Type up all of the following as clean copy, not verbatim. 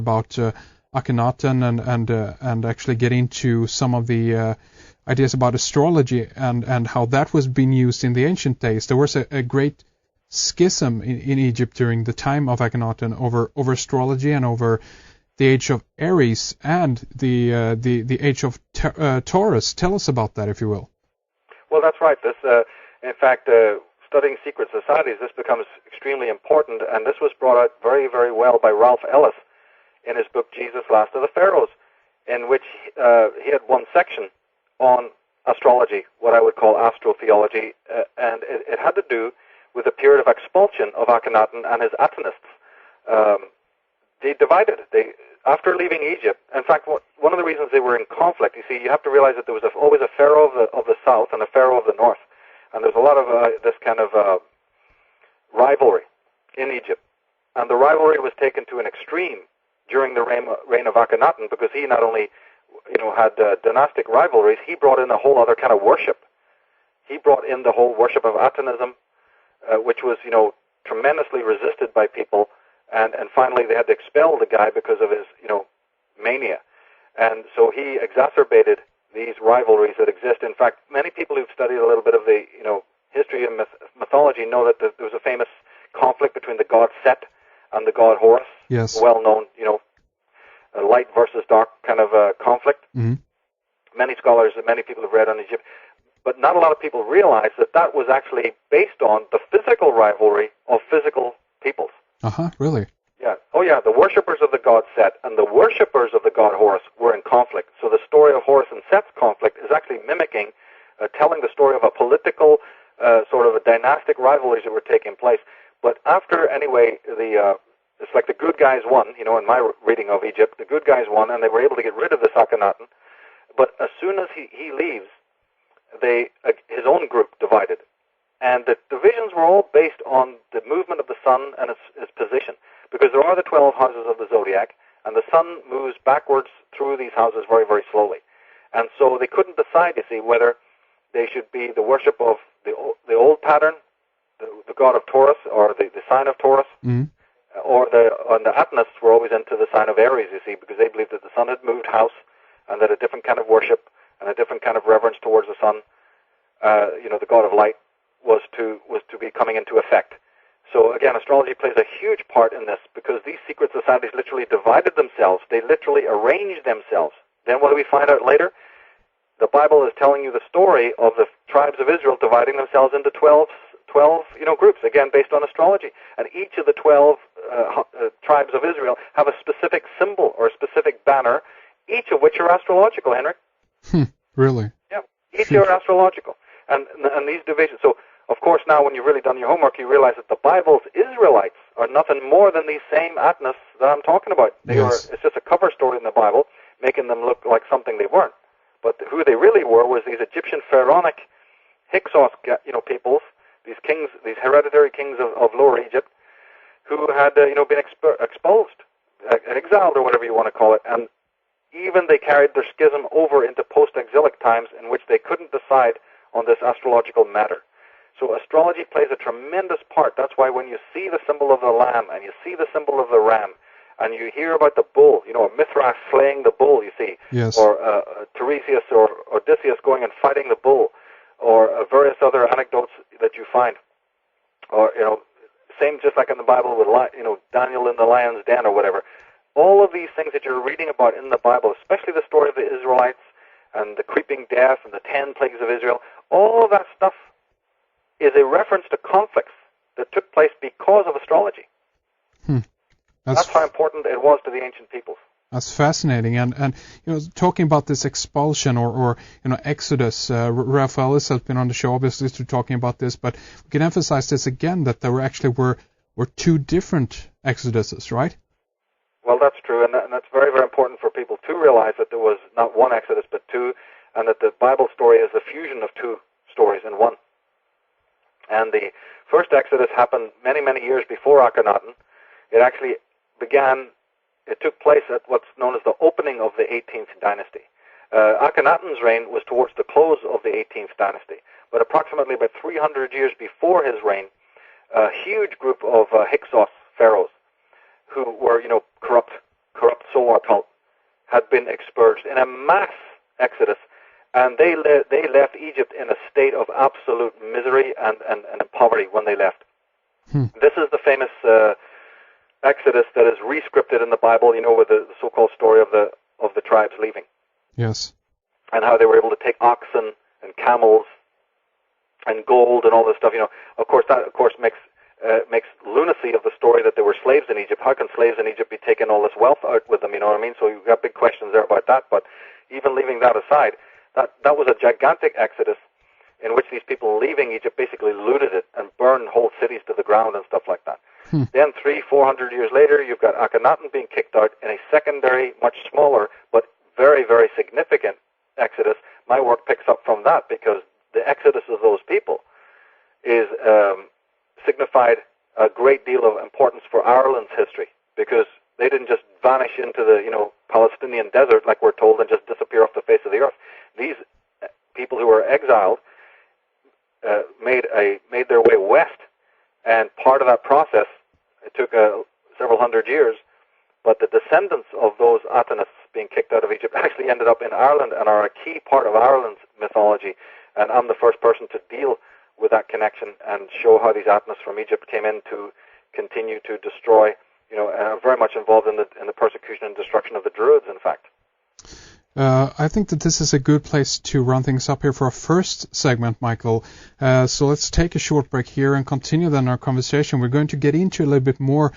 about Akhenaten and actually get into some of the ideas about astrology and how that was being used in the ancient days. There was a great schism in Egypt during the time of Akhenaten over astrology and over the age of Aries and the age of Taurus. Tell us about that, if you will. Well, that's right. This, in fact, studying secret societies, this becomes extremely important, and this was brought out very, very well by Ralph Ellis in his book Jesus, Last of the Pharaohs, in which he had one section on astrology, what I would call astrotheology, and it had to do with the period of expulsion of Akhenaten and his Atenists. They divided. After leaving Egypt, in fact, one of the reasons they were in conflict, you see, you have to realize that there was always a pharaoh of the south and a pharaoh of the north, and there's a lot of this kind of rivalry in Egypt, and the rivalry was taken to an extreme during the reign of Akhenaten, because he not only had dynastic rivalries, he brought in a whole other kind of worship. He brought in the whole worship of Atenism, which was tremendously resisted by people, and finally they had to expel the guy because of his mania, and so he exacerbated these rivalries that exist. In fact, many people who've studied a little bit of the history and mythology know that there was a famous conflict between the god Set and the god Horus. Yes. Well known, light versus dark kind of conflict. Mm-hmm. Many scholars and many people have read on Egypt, but not a lot of people realize that was actually based on the physical rivalry of physical peoples. Really? Yeah. Oh, yeah. The worshippers of the god Set and the worshippers of the god Horus were in conflict. So the story of Horus and Set's conflict is actually mimicking, telling the story of a political sort of a dynastic rivalries that were taking place. But after, anyway, it's like the good guys won, in my reading of Egypt, the good guys won, and they were able to get rid of this Akhenaten. But as soon as he leaves, his own group divided. And the divisions were all based on the movement of the sun and its position. Because there are the 12 houses of the zodiac, and the sun moves backwards through these houses very, very slowly. And so they couldn't decide, you see, whether they should be the worship of the old pattern, the god of Taurus, or the sign of Taurus, or the Atenists were always into the sign of Aries, you see, because they believed that the sun had moved house, and that a different kind of worship and a different kind of reverence towards the sun, the god of light, was to be coming into effect. So again, astrology plays a huge part in this, because these secret societies literally divided themselves. They literally arranged themselves. Then what do we find out later? The Bible is telling you the story of the tribes of Israel dividing themselves into 12 groups, again, based on astrology. And each of the 12 tribes of Israel have a specific symbol or a specific banner, each of which are astrological, Henrik. Really? Yeah, each are astrological. And these divisions, so of course now when you've really done your homework, you realize that the Bible's Israelites are nothing more than these same Atenists that I'm talking about. It's just a cover story in the Bible, making them look like something they weren't. But who they really were was these Egyptian pharaonic Hyksos, peoples, these kings, these hereditary kings of Lower Egypt, who had been exposed, exiled, or whatever you want to call it, and even they carried their schism over into post-exilic times, in which they couldn't decide on this astrological matter. So astrology plays a tremendous part. That's why when you see the symbol of the lamb and you see the symbol of the ram, and you hear about the bull, Mithras slaying the bull, you see, yes, or Tiresias or Odysseus going and fighting the bull, or various other anecdotes that you find, or same just like in the Bible with Daniel in the lion's den or whatever. All of these things that you're reading about in the Bible, especially the story of the Israelites and the creeping death and the 10 plagues of Israel, all of that stuff is a reference to conflicts that took place because of astrology. That's how important it was to the ancient peoples. That's fascinating. And talking about this expulsion or Exodus, Raphael has been on the show, obviously, to talking about this, but we can emphasize this again, that there were two different Exoduses, right? Well, that's true, and that's very, very important for people to realize, that there was not one Exodus, but two, and that the Bible story is the fusion of two stories in one. And the first Exodus happened many, many years before Akhenaten. It took place at what's known as the opening of the 18th dynasty. Akhenaten's reign was towards the close of the 18th dynasty, but approximately about 300 years before his reign, a huge group of Hyksos pharaohs, who were, corrupt cult had been expurged in a mass exodus, and they left Egypt in a state of absolute misery and poverty when they left. This is the famous exodus that is re-scripted in the Bible, with the so-called story of the tribes leaving. Yes. And how they were able to take oxen and camels and gold and all this stuff. Of course, that makes lunacy of the story that there were slaves in Egypt. How can slaves in Egypt be taking all this wealth out with them? You know what I mean? So you've got big questions there about that. But even leaving that aside, that was a gigantic exodus in which these people leaving Egypt basically looted it and burned whole cities to the ground and stuff like that. Then 300-400 years later, you've got Akhenaten being kicked out in a secondary, much smaller, but very, very significant exodus. My work picks up from that because the exodus of those people is signified a great deal of importance for Ireland's history, because they didn't just vanish into the Palestinian desert like we're told and just disappear off the face of the earth. These people who were exiled made their way west, and part of that process, it took several hundred years, but the descendants of those Atenists being kicked out of Egypt actually ended up in Ireland and are a key part of Ireland's mythology. And I'm the first person to deal with that connection and show how these Atenists from Egypt came in to continue to destroy, and are very much involved in the persecution and destruction of the Druids, in fact. I think that this is a good place to run things up here for our first segment, Michael. So let's take a short break here and continue then our conversation. We're going to get into a little bit more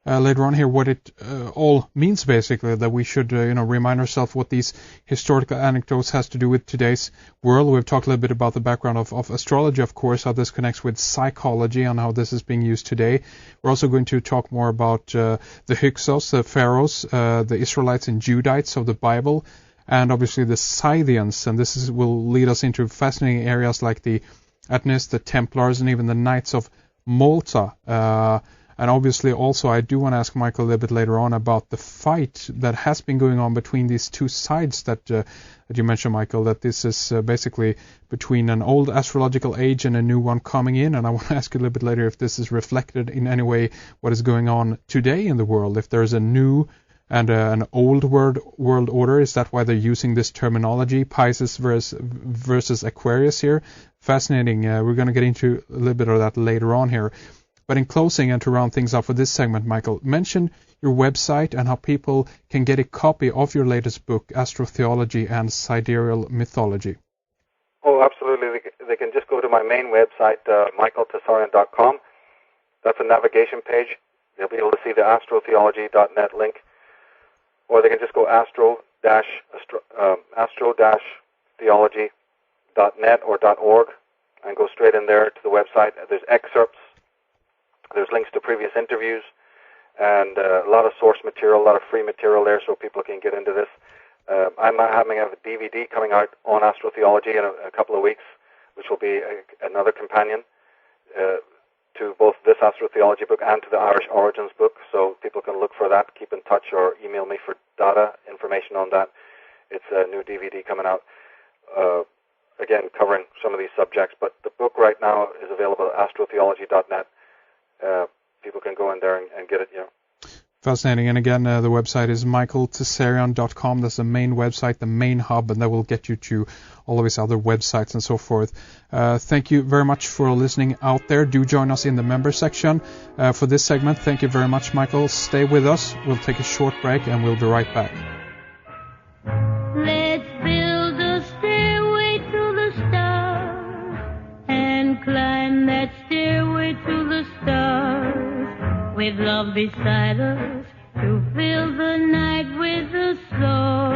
later on here what it all means, basically, that we should remind ourselves what these historical anecdotes has to do with today's world. We've talked a little bit about the background of astrology, of course, how this connects with psychology and how this is being used today. We're also going to talk more about the Hyksos, the pharaohs, the Israelites and Judites of the Bible, and obviously the Scythians, and this will lead us into fascinating areas like the Atenists, the Templars, and even the Knights of Malta. And obviously also I do want to ask Michael a little bit later on about the fight that has been going on between these two sides that you mentioned, Michael, that this is basically between an old astrological age and a new one coming in. And I want to ask you a little bit later if this is reflected in any way what is going on today in the world, if there's a new and an old world order. Is that why they're using this terminology, Pisces versus Aquarius here? Fascinating. We're going to get into a little bit of that later on here. But in closing, and to round things up for this segment, Michael, mention your website and how people can get a copy of your latest book, Astrotheology and Sidereal Mythology. Oh, absolutely. They can just go to my main website, michaeltsarion.com. That's a navigation page. They'll be able to see the astrotheology.net link. Or they can just go astro-theology.net or .org and go straight in there to the website. There's excerpts. There's links to previous interviews and a lot of source material, a lot of free material there so people can get into this. I'm having a DVD coming out on astrotheology in a couple of weeks, which will be another companion to both this astrotheology book and to the Irish Origins book, so people can look for that, keep in touch, or email me for data information on that. It's a new DVD coming out, again, covering some of these subjects, but the book right now is available at astrotheology.net. People can go in there and get it, Fascinating. And again, the website is michaeltsarion.com. That's the main website, the main hub, and that will get you to all of his other websites and so forth. Thank you very much for listening out there. Do join us in the member section for this segment. Thank you very much, Michael. Stay with us. We'll take a short break and we'll be right back. Let's build a stairway to the stars and climb that stairway to the stars. With love beside us to fill the night with a song.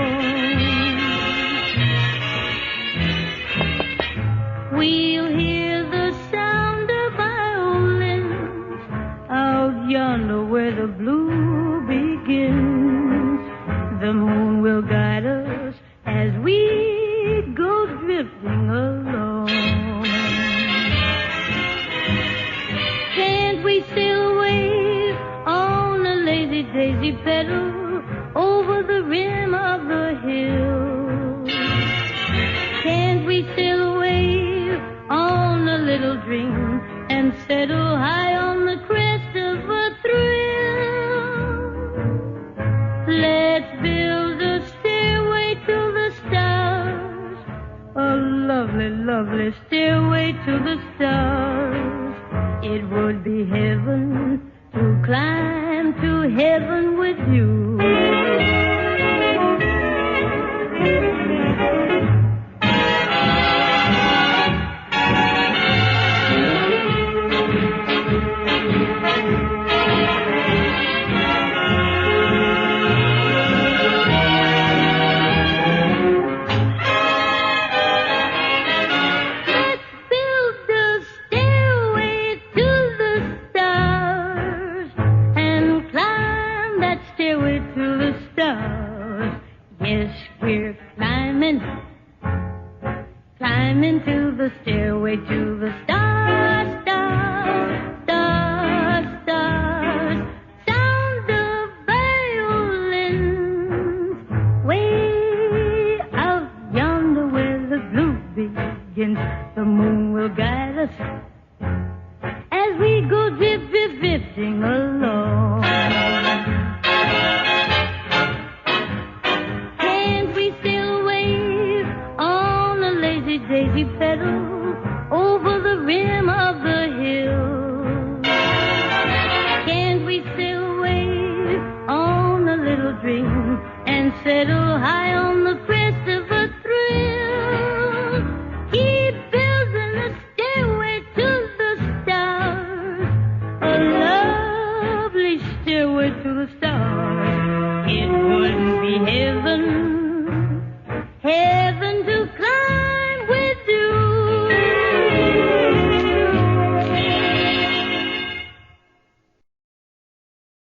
We'll hear the sound of violins out yonder where the blue begins. The moon will guide us as we go drifting along. Can't we sail away on a lazy daisy petal over the rim of the hill? Can't we sail away on a little dream and settle high on the crest of a thrill? Let's lovely, lovely stairway to the stars. It would be heaven to climb to heaven with you. Climbing to the stairway to the stars, stars, stars, stars. Sound of violins way out yonder where the blue begins. The moon will guide us as we go drip, drip, drifting along. Daisy pedal over the rim of the hill. Can't we still wave on a little dream and settle high on the crest of a thrill? Keep building a stairway to the stars, a lovely stairway to the stars.